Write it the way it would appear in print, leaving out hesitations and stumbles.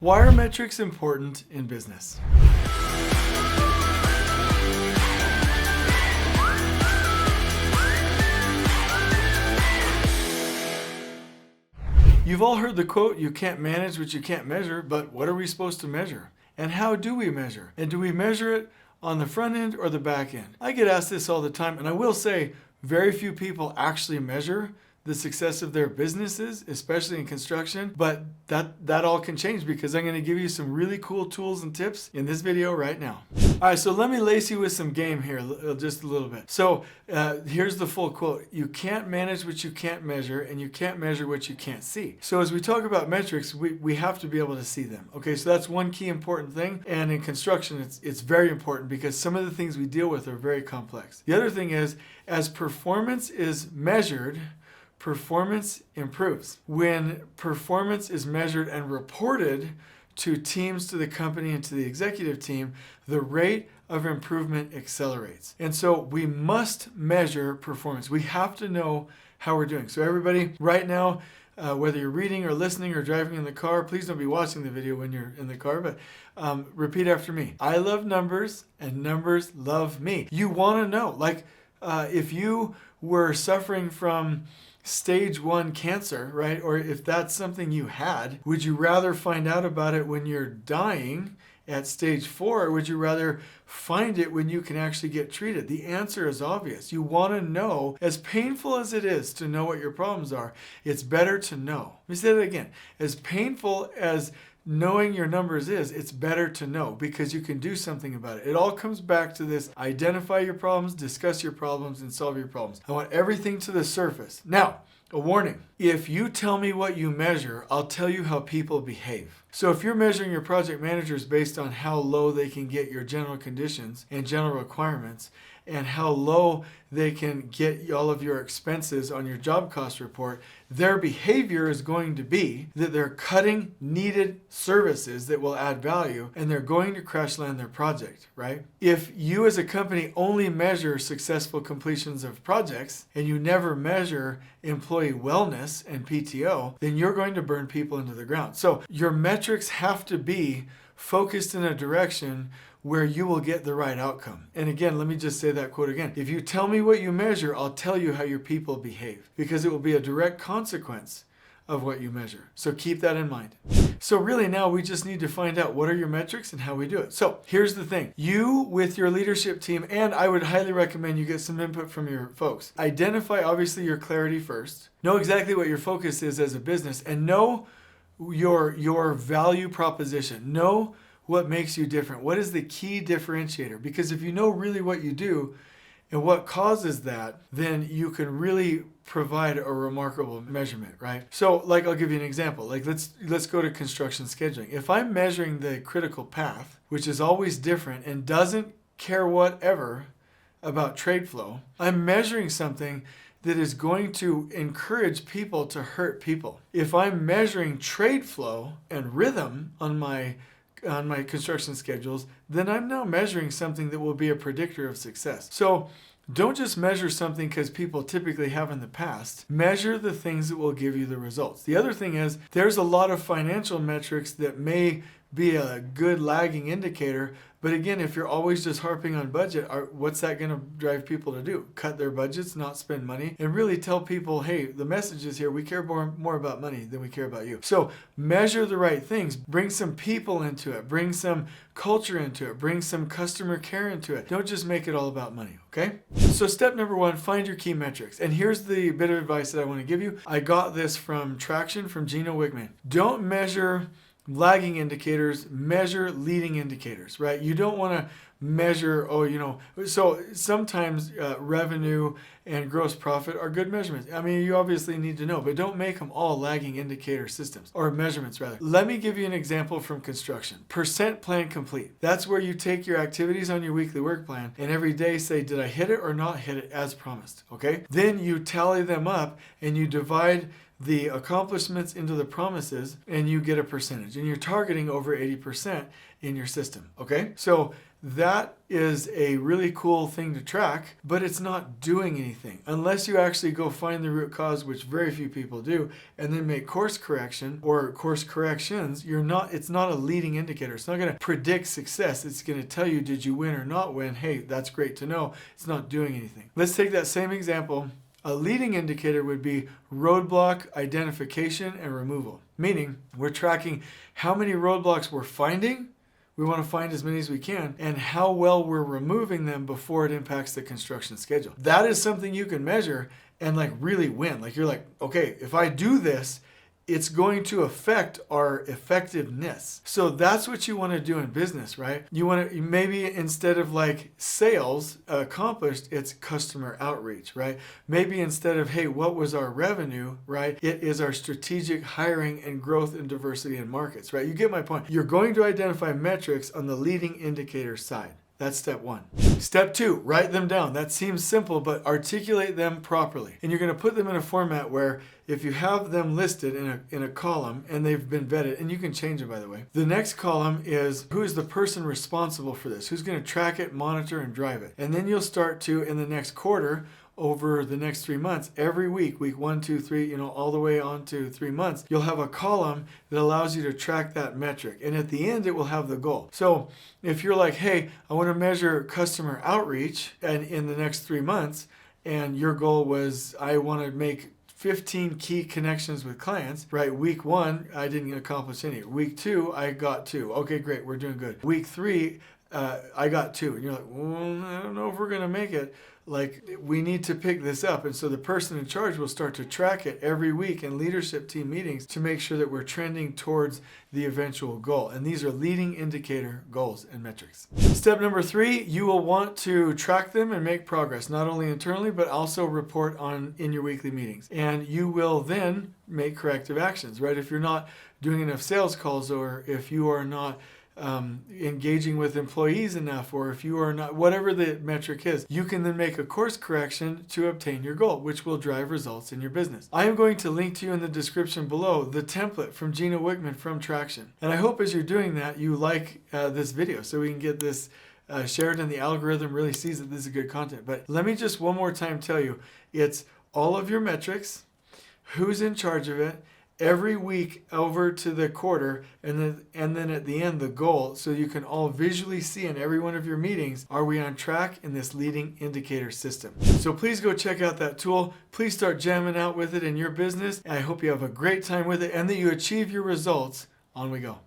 Why are metrics important in business? You've all heard the quote, you can't manage what you can't measure, but what are we supposed to measure? And how do we measure? And do we measure it on the front end or the back end? I get asked this all the time, and I will say very few people actually measure the success of their businesses, especially in construction, but that all can change because I'm going to give you some really cool tools and tips in this video right now. All right, so let me lace you with some game here just a little bit. So here's the full quote. You can't manage what you can't measure, and you can't measure what you can't see. So as we talk about metrics, we have to be able to see them. Okay, so that's one key important thing. And in construction, it's very important because some of the things we deal with are very complex. The other thing is, as performance is measured, performance improves. When performance is measured and reported to teams, to the company, and to the executive team, the rate of improvement accelerates. And so we must measure performance. We have to know how we're doing. So everybody, right now, whether you're reading or listening or driving in the car, please don't be watching the video when you're in the car, but repeat after me. I love numbers and numbers love me. You want to know, like if you were suffering from stage 1 cancer, right? Or if that's something you had, would you rather find out about it when you're dying at stage 4, or would you rather find it when you can actually get treated? The answer is obvious. You want to know, as painful as it is to know what your problems are, it's better to know. Let me say that again. As painful as knowing your numbers is, it's better to know because you can do something about it. It all comes back to this: identify your problems, discuss your problems, and solve your problems. I want everything to the surface. Now, a warning. If you tell me what you measure, I'll tell you how people behave. So if you're measuring your project managers based on how low they can get your general conditions and general requirements, and how low they can get all of your expenses on your job cost report, their behavior is going to be that they're cutting needed services that will add value, and they're going to crash land their project, right? If you as a company only measure successful completions of projects and you never measure employee wellness and PTO, then you're going to burn people into the ground. So your metrics have to be focused in a direction where you will get the right outcome. And again, let me just say that quote again. If you tell me what you measure, I'll tell you how your people behave, because it will be a direct consequence of what you measure. So keep that in mind. So really now we just need to find out what are your metrics and how we do it. So here's the thing. You with your leadership team, and I would highly recommend you get some input from your folks. Identify obviously your clarity first. Know exactly what your focus is as a business, and know your value proposition. Know what makes you different. What is the key differentiator? Because if you know really what you do and what causes that, then you can really provide a remarkable measurement, right? So like, I'll give you an example. Like let's go to construction scheduling. If I'm measuring the critical path, which is always different and doesn't care whatever about trade flow, I'm measuring something that is going to encourage people to hurt people. If I'm measuring trade flow and rhythm on my construction schedules, then I'm now measuring something that will be a predictor of success. So don't just measure something because people typically have in the past. Measure the things that will give you the results. The other thing is, there's a lot of financial metrics that may be a good lagging indicator, but again, if you're always just harping on budget, what's that going to drive people to do? Cut their budgets, not spend money, and really tell people, hey, the message is here. We care more about money than we care about you. So measure the right things. Bring some people into it. Bring some culture into it. Bring some customer care into it. Don't just make it all about money, okay? So step number 1, find your key metrics. And here's the bit of advice that I want to give you. I got this from Traction from Gino Wickman. Don't measure lagging indicators, measure leading indicators, right? You don't want to measure, so sometimes revenue and gross profit are good measurements. I mean, you obviously need to know, but don't make them all lagging indicator systems, or measurements rather. Let me give you an example from construction. Percent plan complete. That's where you take your activities on your weekly work plan and every day say, did I hit it or not hit it as promised, okay? Then you tally them up and you divide the accomplishments into the promises, and you get a percentage. And you're targeting over 80% in your system, okay? So that is a really cool thing to track, but it's not doing anything unless you actually go find the root cause, which very few people do, and then make course correction or course corrections. It's not a leading indicator. It's not going to predict success. It's going to tell you, did you win or not win? Hey, that's great to know. It's not doing anything. Let's take that same example. A leading indicator would be roadblock identification and removal, meaning we're tracking how many roadblocks we're finding. We want to find as many as we can, and how well we're removing them before it impacts the construction schedule. That is something you can measure and like really win. Like you're like, okay, if I do this, it's going to affect our effectiveness. So that's what you want to do in business, right? You want to maybe instead of like sales accomplished, it's customer outreach, right? Maybe instead of, hey, what was our revenue, right? It is our strategic hiring and growth and diversity in markets, right? You get my point. You're going to identify metrics on the leading indicator side. That's step one. Step two, write them down. That seems simple, but articulate them properly. And you're going to put them in a format where if you have them listed in a column and they've been vetted, and you can change them, by the way, the next column is who is the person responsible for this? Who's going to track it, monitor, and drive it? And then you'll start to, in the next quarter, over the next 3 months, every week 1, 2, 3, all the way on to 3 months, you'll have a column that allows you to track that metric. And at the end, it will have the goal. So if you're like, hey, I want to measure customer outreach and in the next 3 months, and your goal was, I want to make 15 key connections with clients, right? Week 1, I didn't accomplish any. Week 2, I got 2. Okay, great, we're doing good. Week 3, I got 2. And you're like, well, I don't know if we're going to make it. Like, we need to pick this up. And so the person in charge will start to track it every week in leadership team meetings to make sure that we're trending towards the eventual goal. And these are leading indicator goals and metrics. Step number 3, you will want to track them and make progress, not only internally, but also report on in your weekly meetings. And you will then make corrective actions, right? If you're not doing enough sales calls, or if you are not engaging with employees enough, or if you are not, whatever the metric is, you can then make a course correction to obtain your goal, which will drive results in your business. I am going to link to you in the description below the template from Gina Wickman from Traction. And I hope as you're doing that, you like this video so we can get this shared and the algorithm really sees that this is good content. But let me just one more time tell you, it's all of your metrics, who's in charge of it, every week over to the quarter, and then at the end the goal, so you can all visually see in every one of your meetings, are we on track in this leading indicator system? So please go check out that tool. Please start jamming out with it in your business. I hope you have a great time with it and that you achieve your results. On we go.